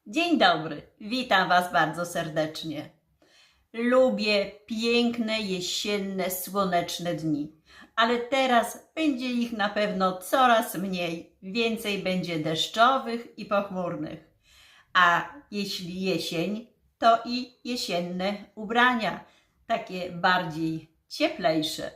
Dzień dobry, witam Was bardzo serdecznie. Lubię piękne, jesienne, słoneczne dni, ale teraz będzie ich na pewno coraz mniej, więcej będzie deszczowych i pochmurnych. A jeśli jesień, to i jesienne ubrania, takie bardziej cieplejsze.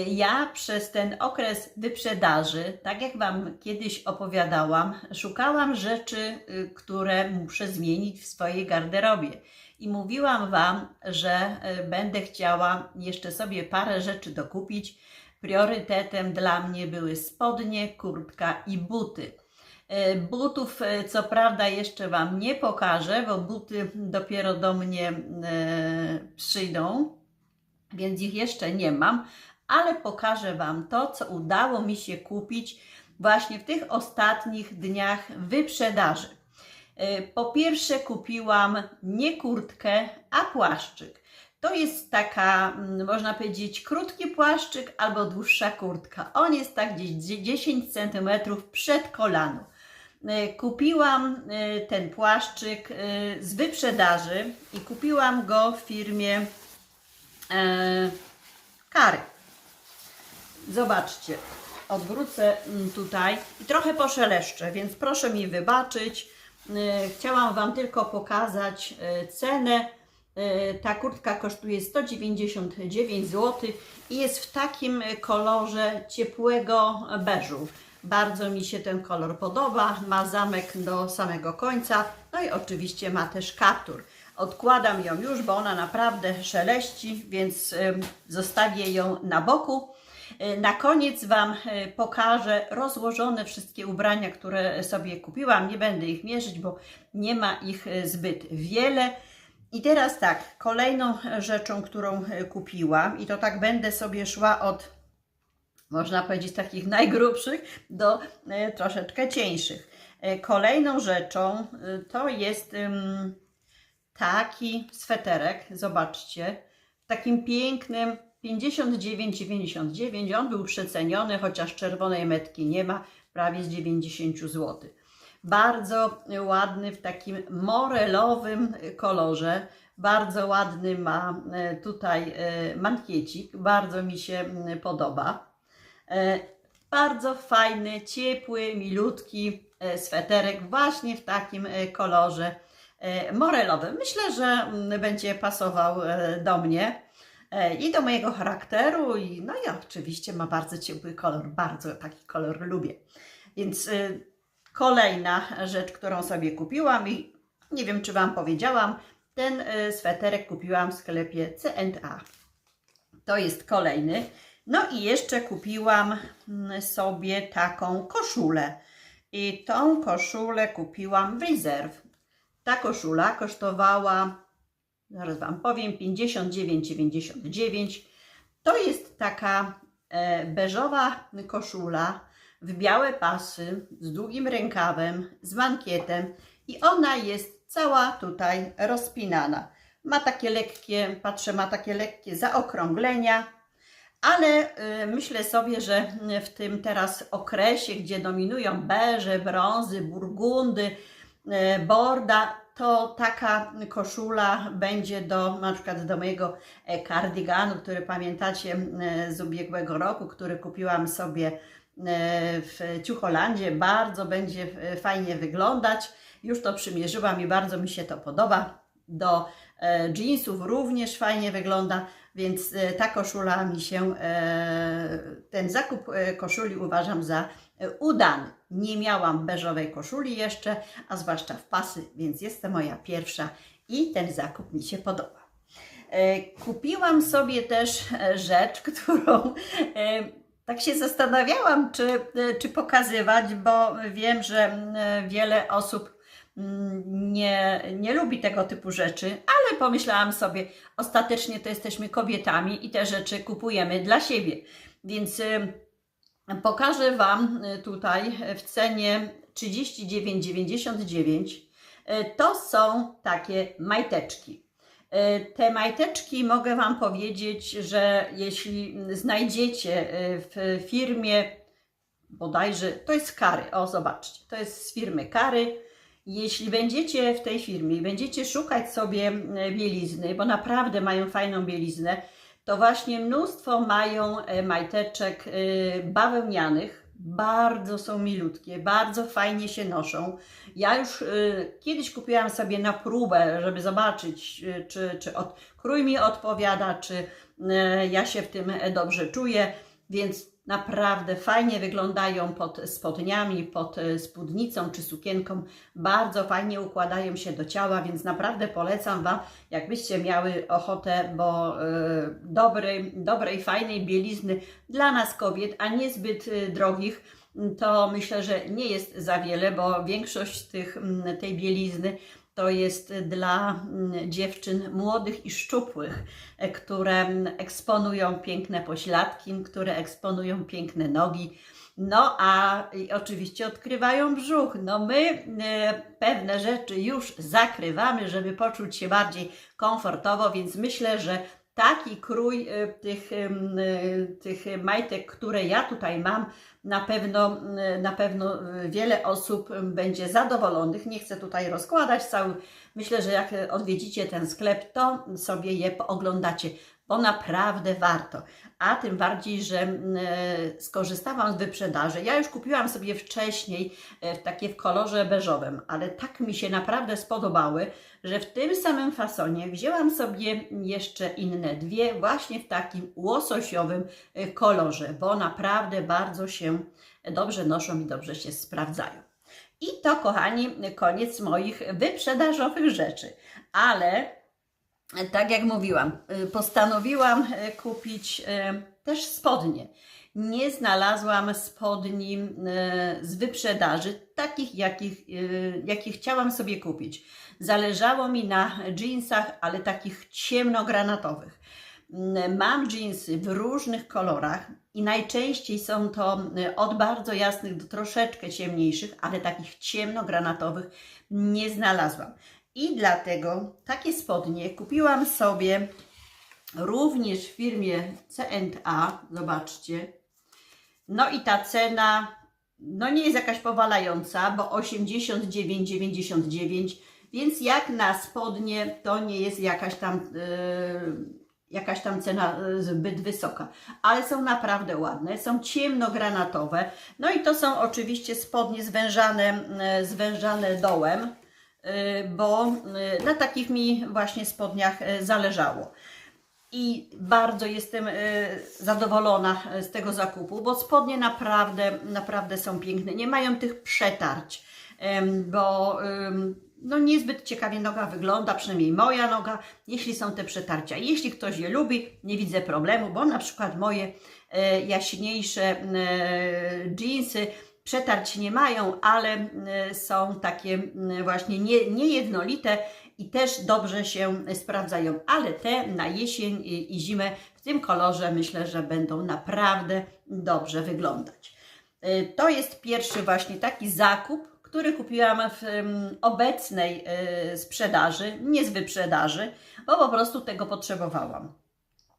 Ja przez ten okres wyprzedaży, tak jak Wam kiedyś opowiadałam, szukałam rzeczy, które muszę zmienić w swojej garderobie. I mówiłam Wam, że będę chciała jeszcze sobie parę rzeczy dokupić. Priorytetem dla mnie były spodnie, kurtka i buty. Butów co prawda jeszcze Wam nie pokażę, bo buty dopiero do mnie przyjdą, więc ich jeszcze nie mam, ale pokażę Wam to, co udało mi się kupić właśnie w tych ostatnich dniach wyprzedaży. Po pierwsze kupiłam nie kurtkę, a płaszczyk. To jest taka, można powiedzieć, krótki płaszczyk albo dłuższa kurtka. On jest tak gdzieś 10 cm przed kolano. Kupiłam ten płaszczyk z wyprzedaży i kupiłam go w firmie Kary. Zobaczcie, odwrócę tutaj i trochę poszeleszczę, więc proszę mi wybaczyć. Chciałam Wam tylko pokazać cenę. Ta kurtka kosztuje 199 zł i jest w takim kolorze ciepłego beżu. Bardzo mi się ten kolor podoba, ma zamek do samego końca, no i oczywiście ma też kaptur. Odkładam ją już, bo ona naprawdę szeleści, więc zostawię ją na boku. Na koniec Wam pokażę rozłożone wszystkie ubrania, które sobie kupiłam. Nie będę ich mierzyć, bo nie ma ich zbyt wiele. I teraz tak, kolejną rzeczą, którą kupiłam, i to tak będę sobie szła od, można powiedzieć, takich najgrubszych do troszeczkę cieńszych. Kolejną rzeczą to jest taki sweterek, zobaczcie, w takim pięknym 59,99. On był przeceniony, chociaż czerwonej metki nie ma, prawie z 90 zł. Bardzo ładny, w takim morelowym kolorze. Bardzo ładny ma tutaj mankiecik, bardzo mi się podoba. Bardzo fajny, ciepły, milutki sweterek właśnie w takim kolorze morelowym. Myślę, że będzie pasował do mnie i do mojego charakteru, no i oczywiście ma bardzo ciepły kolor, bardzo taki kolor lubię. Więc kolejna rzecz, którą sobie kupiłam i nie wiem, czy Wam powiedziałam, ten sweterek kupiłam w sklepie C&A. To jest kolejny. No i jeszcze kupiłam sobie taką koszulę. I tą koszulę kupiłam w Reserve. Ta koszula kosztowała, zaraz Wam powiem, 59,99. To jest taka beżowa koszula w białe pasy, z długim rękawem, z mankietem i ona jest cała tutaj rozpinana. Ma takie lekkie, patrzę, ma takie lekkie zaokrąglenia, ale myślę sobie, że w tym teraz okresie, gdzie dominują beże, brązy, burgundy, borda, to taka koszula będzie na przykład do mojego kardiganu, który pamiętacie z ubiegłego roku, który kupiłam sobie w Ciucholandzie. Bardzo będzie fajnie wyglądać. Już to przymierzyłam i bardzo mi się to podoba. Do jeansów również fajnie wygląda, więc ta koszula mi się, ten zakup koszuli uważam za udany. Nie miałam beżowej koszuli jeszcze, a zwłaszcza w pasy, więc jest to moja pierwsza i ten zakup mi się podoba. Kupiłam sobie też rzecz, którą tak się zastanawiałam, czy pokazywać, bo wiem, że wiele osób nie lubi tego typu rzeczy, ale pomyślałam sobie, ostatecznie to jesteśmy kobietami i te rzeczy kupujemy dla siebie. Więc pokażę Wam tutaj w cenie 39,99. To są takie majteczki. Te majteczki mogę Wam powiedzieć, że jeśli znajdziecie w firmie, bodajże to jest Kary, o zobaczcie, to jest z firmy Kary Jeśli będziecie w tej firmie i będziecie szukać sobie bielizny, bo naprawdę mają fajną bieliznę, to właśnie mnóstwo mają majteczek bawełnianych, bardzo są milutkie, bardzo fajnie się noszą. Ja już kiedyś kupiłam sobie na próbę, żeby zobaczyć, czy krój mi odpowiada, czy ja się w tym dobrze czuję, więc naprawdę fajnie wyglądają pod spodniami, pod spódnicą czy sukienką. Bardzo fajnie układają się do ciała, więc naprawdę polecam Wam, jakbyście miały ochotę, bo dobrej, fajnej bielizny dla nas kobiet, a niezbyt drogich, to myślę, że nie jest za wiele, bo większość tej bielizny to jest dla dziewczyn młodych i szczupłych, które eksponują piękne pośladki, które eksponują piękne nogi, no a oczywiście odkrywają brzuch. No my pewne rzeczy już zakrywamy, żeby poczuć się bardziej komfortowo, więc myślę, że taki krój tych majtek, które ja tutaj mam, na pewno wiele osób będzie zadowolonych. Nie chcę tutaj rozkładać cały. Myślę, że jak odwiedzicie ten sklep, to sobie je pooglądacie, bo naprawdę warto. A tym bardziej, że skorzystałam z wyprzedaży. Ja już kupiłam sobie wcześniej takie w kolorze beżowym, ale tak mi się naprawdę spodobały, że w tym samym fasonie wzięłam sobie jeszcze inne dwie właśnie w takim łososiowym kolorze, bo naprawdę bardzo się dobrze noszą i dobrze się sprawdzają. I to, kochani, koniec moich wyprzedażowych rzeczy, ale tak jak mówiłam, postanowiłam kupić też spodnie. Nie znalazłam spodni z wyprzedaży, takich jakich chciałam sobie kupić. Zależało mi na dżinsach, ale takich ciemnogranatowych. Mam dżinsy w różnych kolorach i najczęściej są to od bardzo jasnych do troszeczkę ciemniejszych, ale takich ciemnogranatowych nie znalazłam. I dlatego takie spodnie kupiłam sobie również w firmie C&A, zobaczcie. No i ta cena, no nie jest jakaś powalająca, bo 89,99, więc jak na spodnie to nie jest jakaś tam cena zbyt wysoka, ale są naprawdę ładne, są ciemnogranatowe. No i to są oczywiście spodnie zwężane dołem, bo na takich mi właśnie spodniach zależało. I bardzo jestem zadowolona z tego zakupu, bo spodnie naprawdę są piękne. Nie mają tych przetarć, bo no niezbyt ciekawie noga wygląda, przynajmniej moja noga, jeśli są te przetarcia. Jeśli ktoś je lubi, nie widzę problemu, bo na przykład moje jaśniejsze dżinsy przetarć nie mają, ale są takie właśnie niejednolite i też dobrze się sprawdzają. Ale te na jesień i zimę w tym kolorze myślę, że będą naprawdę dobrze wyglądać. To jest pierwszy właśnie taki zakup, który kupiłam w obecnej sprzedaży, nie z wyprzedaży, bo po prostu tego potrzebowałam.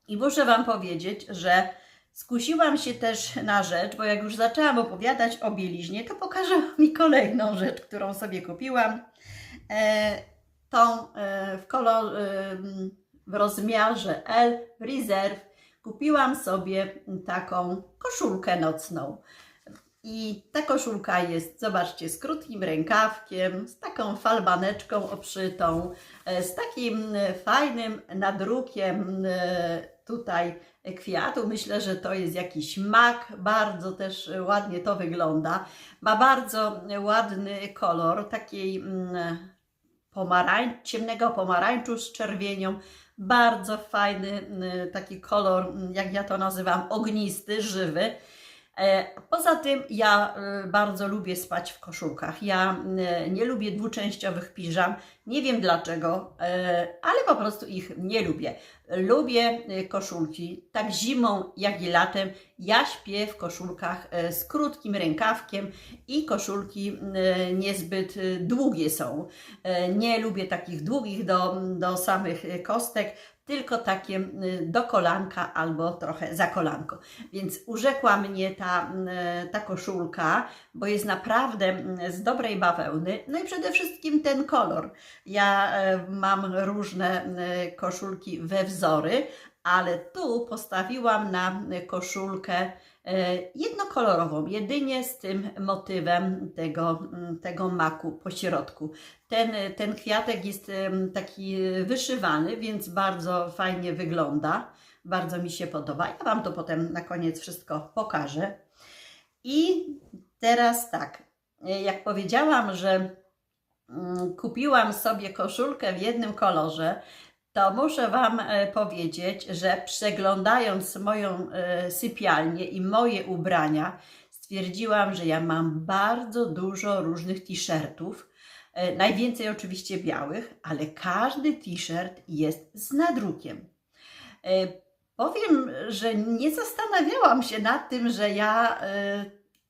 I muszę Wam powiedzieć, że skusiłam się też na rzecz, bo jak już zaczęłam opowiadać o bieliźnie, to pokażę mi kolejną rzecz, którą sobie kupiłam. Tą w rozmiarze L Reserve kupiłam sobie taką koszulkę nocną. I ta koszulka jest, zobaczcie, z krótkim rękawkiem, z taką falbaneczką obszytą, z takim fajnym nadrukiem tutaj kwiatu. Myślę, że to jest jakiś mak, bardzo też ładnie to wygląda. Ma bardzo ładny kolor, takiej ciemnego pomarańczu z czerwienią. Bardzo fajny taki kolor, jak ja to nazywam, ognisty, żywy. Poza tym ja bardzo lubię spać w koszulkach. Ja nie lubię dwuczęściowych piżam. Nie wiem dlaczego, ale po prostu ich nie lubię. Lubię koszulki, tak zimą jak i latem. Ja śpię w koszulkach z krótkim rękawkiem i koszulki niezbyt długie są. Nie lubię takich długich do samych kostek. tylko takie do kolanka albo trochę za kolanko. Więc urzekła mnie ta koszulka, bo jest naprawdę z dobrej bawełny, no i przede wszystkim ten kolor. Ja mam różne koszulki we wzory, ale tu postawiłam na koszulkę jednokolorową, jedynie z tym motywem tego maku po środku. Ten kwiatek jest taki wyszywany, więc bardzo fajnie wygląda. Bardzo mi się podoba. Ja Wam to potem na koniec wszystko pokażę. I teraz tak, jak powiedziałam, że kupiłam sobie koszulkę w jednym kolorze, to muszę Wam powiedzieć, że przeglądając moją sypialnię i moje ubrania, stwierdziłam, że ja mam bardzo dużo różnych t-shirtów. Najwięcej oczywiście białych, ale każdy t-shirt jest z nadrukiem. Powiem, że nie zastanawiałam się nad tym, że ja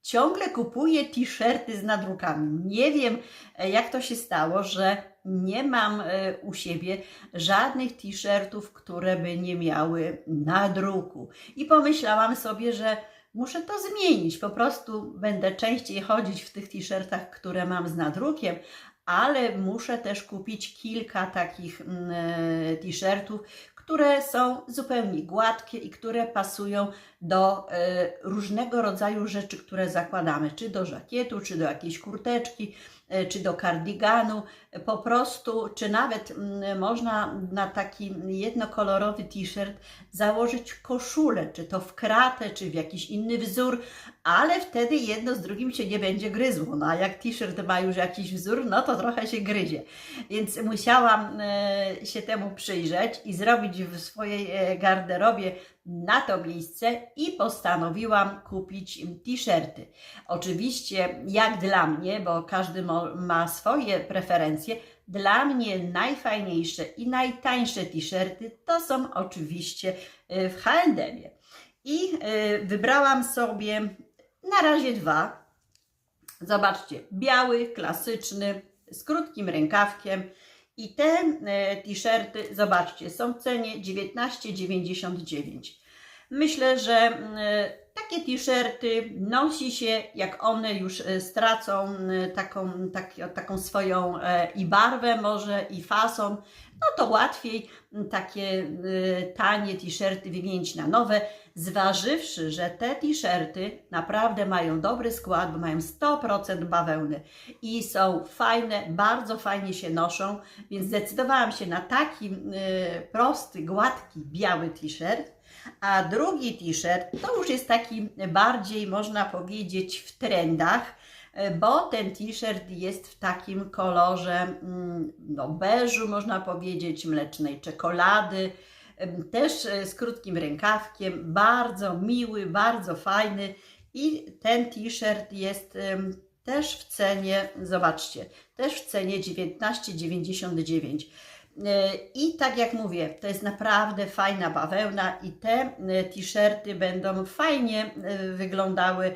ciągle kupuję t-shirty z nadrukami. Nie wiem, jak to się stało, że nie mam u siebie żadnych t-shirtów, które by nie miały nadruku. I pomyślałam sobie, że muszę to zmienić. Po prostu będę częściej chodzić w tych t-shirtach, które mam z nadrukiem, ale muszę też kupić kilka takich t-shirtów, które są zupełnie gładkie i które pasują do różnego rodzaju rzeczy, które zakładamy, czy do żakietu, czy do jakiejś kurteczki, czy do kardiganu, po prostu, czy nawet można na taki jednokolorowy t-shirt założyć koszulę, czy to w kratę, czy w jakiś inny wzór, ale wtedy jedno z drugim się nie będzie gryzło, no a jak t-shirt ma już jakiś wzór, no to trochę się gryzie, więc musiałam się temu przyjrzeć i zrobić w swojej garderobie na to miejsce i postanowiłam kupić t-shirty. Oczywiście jak dla mnie, bo każdy ma swoje preferencje, dla mnie najfajniejsze i najtańsze t-shirty to są oczywiście w H&M-ie. I wybrałam sobie na razie dwa. Zobaczcie, biały, klasyczny, z krótkim rękawkiem. I te t-shirty, zobaczcie, są w cenie 19,99. Myślę, że takie t-shirty nosi się, jak one już stracą taką swoją i barwę może, i fason, no to łatwiej takie tanie t-shirty wymienić na nowe, zważywszy, że te t-shirty naprawdę mają dobry skład, bo mają 100% bawełny i są fajne, bardzo fajnie się noszą, więc zdecydowałam się na taki prosty, gładki, biały t-shirt. A drugi t-shirt to już jest taki bardziej, można powiedzieć, w trendach, bo ten t-shirt jest w takim kolorze no, beżu, można powiedzieć, mlecznej czekolady, też z krótkim rękawkiem, bardzo miły, bardzo fajny i ten t-shirt jest też w cenie, zobaczcie, też w cenie 19,99. I tak jak mówię, to jest naprawdę fajna bawełna i te t-shirty będą fajnie wyglądały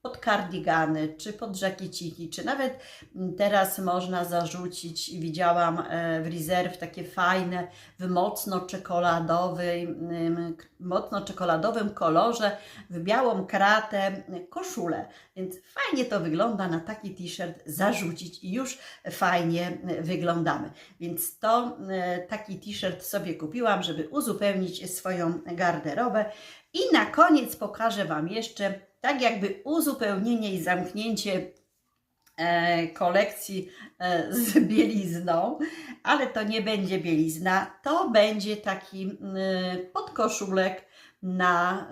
pod kardigany, czy pod żakieciki, czy nawet teraz można zarzucić, widziałam w Reserve takie fajne, w mocno czekoladowym kolorze, w białą kratę koszulę, więc fajnie to wygląda na taki t-shirt zarzucić i już fajnie wyglądamy. Więc taki t-shirt sobie kupiłam, żeby uzupełnić swoją garderobę. I na koniec pokażę Wam jeszcze tak jakby uzupełnienie i zamknięcie kolekcji z bielizną, ale to nie będzie bielizna, to będzie taki podkoszulek na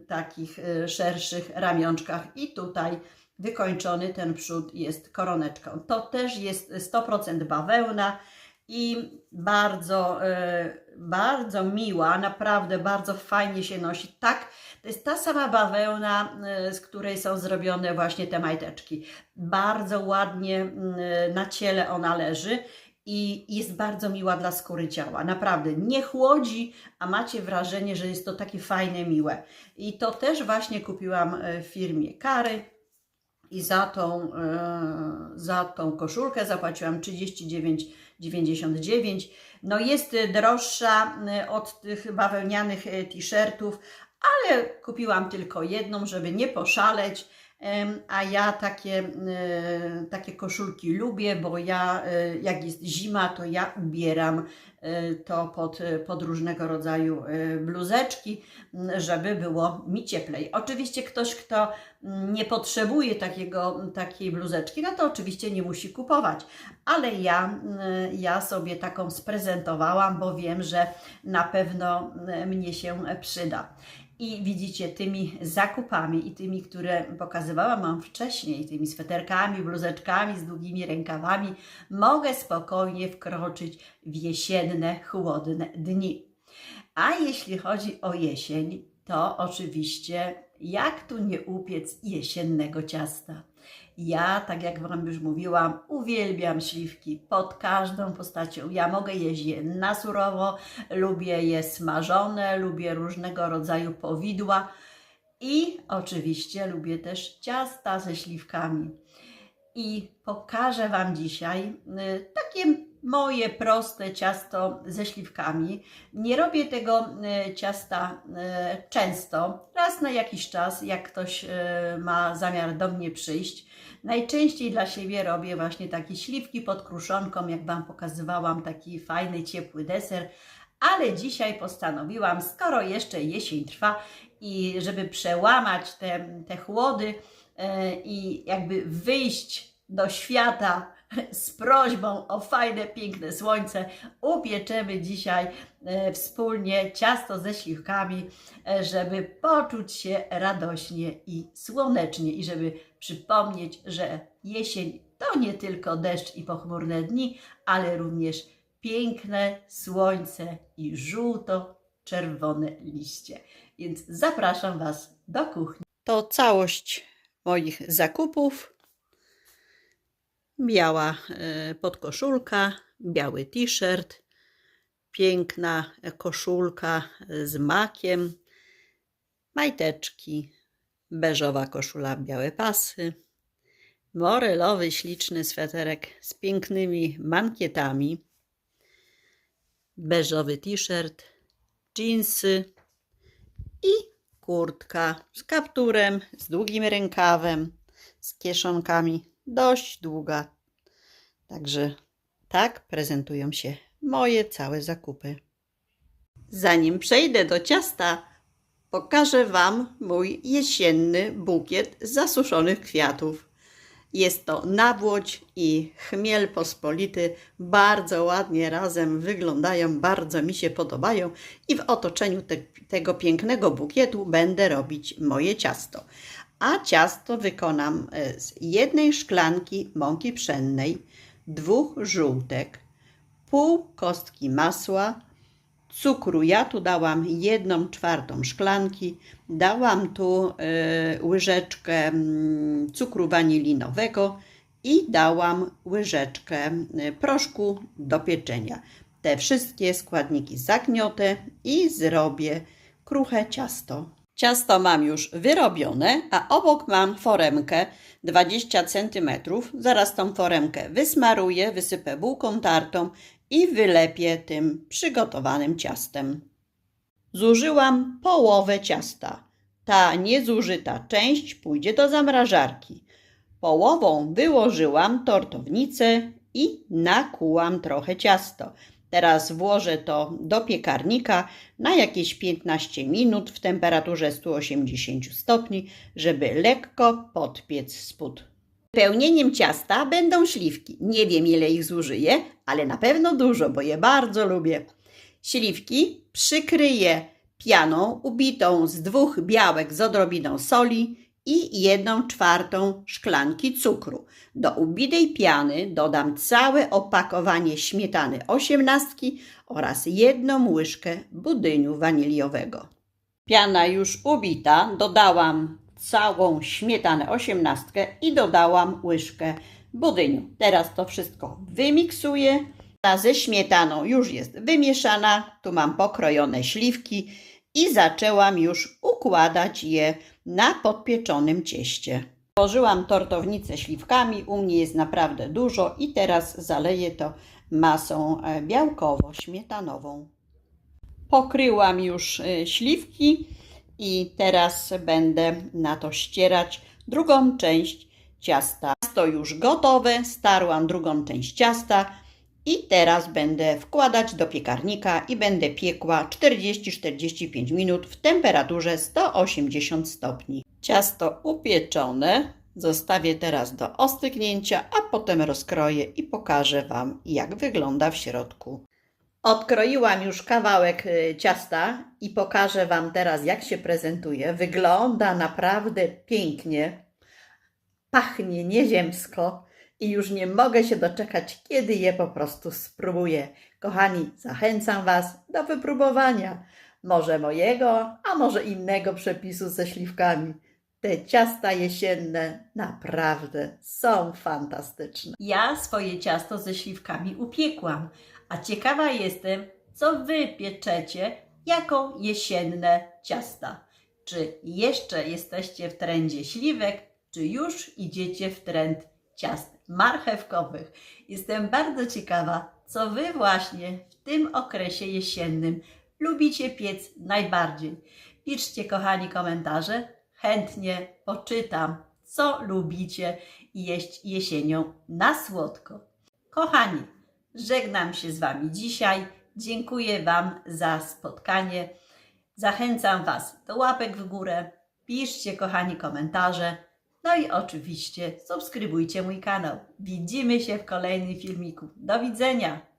takich szerszych ramionczkach i tutaj wykończony ten przód jest koroneczką. To też jest 100% bawełna i bardzo miła, naprawdę bardzo fajnie się nosi. Tak, to jest ta sama bawełna, z której są zrobione właśnie te majteczki. Bardzo ładnie na ciele ona leży i jest bardzo miła dla skóry ciała. Naprawdę nie chłodzi, a macie wrażenie, że jest to takie fajne, miłe. I to też właśnie kupiłam w firmie Kary. i za tą koszulkę zapłaciłam 39,99. No jest droższa od tych bawełnianych t-shirtów, ale kupiłam tylko jedną, żeby nie poszaleć. A ja takie koszulki lubię, bo ja jak jest zima, to ja ubieram to pod różnego rodzaju bluzeczki, żeby było mi cieplej. Oczywiście ktoś, kto nie potrzebuje takiej bluzeczki, no to oczywiście nie musi kupować, ale ja sobie taką sprezentowałam, bo wiem, że na pewno mnie się przyda. I widzicie, tymi zakupami i tymi, które pokazywałam Wam wcześniej, tymi sweterkami, bluzeczkami z długimi rękawami, mogę spokojnie wkroczyć w jesienne, chłodne dni. A jeśli chodzi o jesień, to oczywiście jak tu nie upiec jesiennego ciasta? Ja, tak jak Wam już mówiłam, uwielbiam śliwki pod każdą postacią. Ja mogę jeść je na surowo, lubię je smażone, lubię różnego rodzaju powidła i oczywiście lubię też ciasta ze śliwkami. I pokażę Wam dzisiaj takie moje proste ciasto ze śliwkami. Nie robię tego ciasta często, raz na jakiś czas, jak ktoś ma zamiar do mnie przyjść. Najczęściej dla siebie robię właśnie takie śliwki pod kruszonką, jak Wam pokazywałam, taki fajny, ciepły deser. Ale dzisiaj postanowiłam, skoro jeszcze jesień trwa i żeby przełamać te chłody i jakby wyjść do świata z prośbą o fajne, piękne słońce, upieczemy dzisiaj wspólnie ciasto ze śliwkami, żeby poczuć się radośnie i słonecznie i żeby przypomnieć, że jesień to nie tylko deszcz i pochmurne dni, ale również piękne słońce i żółto-czerwone liście. Więc zapraszam Was do kuchni. To całość moich zakupów. Biała podkoszulka, biały t-shirt, piękna koszulka z makiem, majteczki, beżowa koszula, białe pasy, morelowy, śliczny sweterek z pięknymi mankietami, beżowy t-shirt, dżinsy i kurtka z kapturem, z długim rękawem, z kieszonkami, dość długa. Także tak prezentują się moje całe zakupy. Zanim przejdę do ciasta, pokażę Wam mój jesienny bukiet zasuszonych kwiatów. Jest to nawłoć i chmiel pospolity. Bardzo ładnie razem wyglądają, bardzo mi się podobają i w otoczeniu tego pięknego bukietu będę robić moje ciasto. A ciasto wykonam z 1 szklanki mąki pszennej, 2 żółtek, pół kostki masła, cukru. Ja tu dałam 1/4 szklanki, dałam tu łyżeczkę cukru wanilinowego i dałam łyżeczkę proszku do pieczenia. Te wszystkie składniki zagniotę i zrobię kruche ciasto. Ciasto mam już wyrobione, a obok mam foremkę 20 cm. Zaraz tą foremkę wysmaruję, wysypę bułką tartą i wylepię tym przygotowanym ciastem. Zużyłam połowę ciasta. Ta niezużyta część pójdzie do zamrażarki. Połową wyłożyłam tortownicę i nakułam trochę ciasto. Teraz włożę to do piekarnika na jakieś 15 minut w temperaturze 180 stopni, żeby lekko podpiec spód. Wypełnieniem ciasta będą śliwki. Nie wiem, ile ich zużyję, ale na pewno dużo, bo je bardzo lubię. Śliwki przykryję pianą ubitą z 2 białek z odrobiną soli i 1/4 szklanki cukru. Do ubitej piany dodam całe opakowanie śmietany 18 oraz 1 łyżkę budyniu waniliowego. Piana już ubita, dodałam całą śmietanę 18 i dodałam łyżkę budyniu. Teraz to wszystko wymiksuję. Ta ze śmietaną już jest wymieszana. Tu mam pokrojone śliwki i zaczęłam już układać je na podpieczonym cieście. Położyłam tortownicę śliwkami, u mnie jest naprawdę dużo i teraz zaleję to masą białkowo-śmietanową. Pokryłam już śliwki i teraz będę na to ścierać drugą część ciasta. Ciasto już gotowe, starłam drugą część ciasta i teraz będę wkładać do piekarnika i będę piekła 40-45 minut w temperaturze 180 stopni. Ciasto upieczone zostawię teraz do ostygnięcia, a potem rozkroję i pokażę Wam, jak wygląda w środku. Odkroiłam już kawałek ciasta i pokażę Wam teraz, jak się prezentuje. Wygląda naprawdę pięknie, pachnie nieziemsko i już nie mogę się doczekać, kiedy je po prostu spróbuję. Kochani, zachęcam Was do wypróbowania może mojego, a może innego przepisu ze śliwkami. Te ciasta jesienne naprawdę są fantastyczne. Ja swoje ciasto ze śliwkami upiekłam, a ciekawa jestem, co Wy pieczecie jako jesienne ciasta. Czy jeszcze jesteście w trendzie śliwek, czy już idziecie w trend ciast marchewkowych? Jestem bardzo ciekawa, co Wy właśnie w tym okresie jesiennym lubicie piec najbardziej. Piszcie, kochani, komentarze. Chętnie poczytam, co lubicie jeść jesienią na słodko. Kochani, żegnam się z Wami dzisiaj. Dziękuję Wam za spotkanie. Zachęcam Was do łapek w górę. Piszcie, kochani, komentarze. No i oczywiście subskrybujcie mój kanał. Widzimy się w kolejnym filmiku. Do widzenia!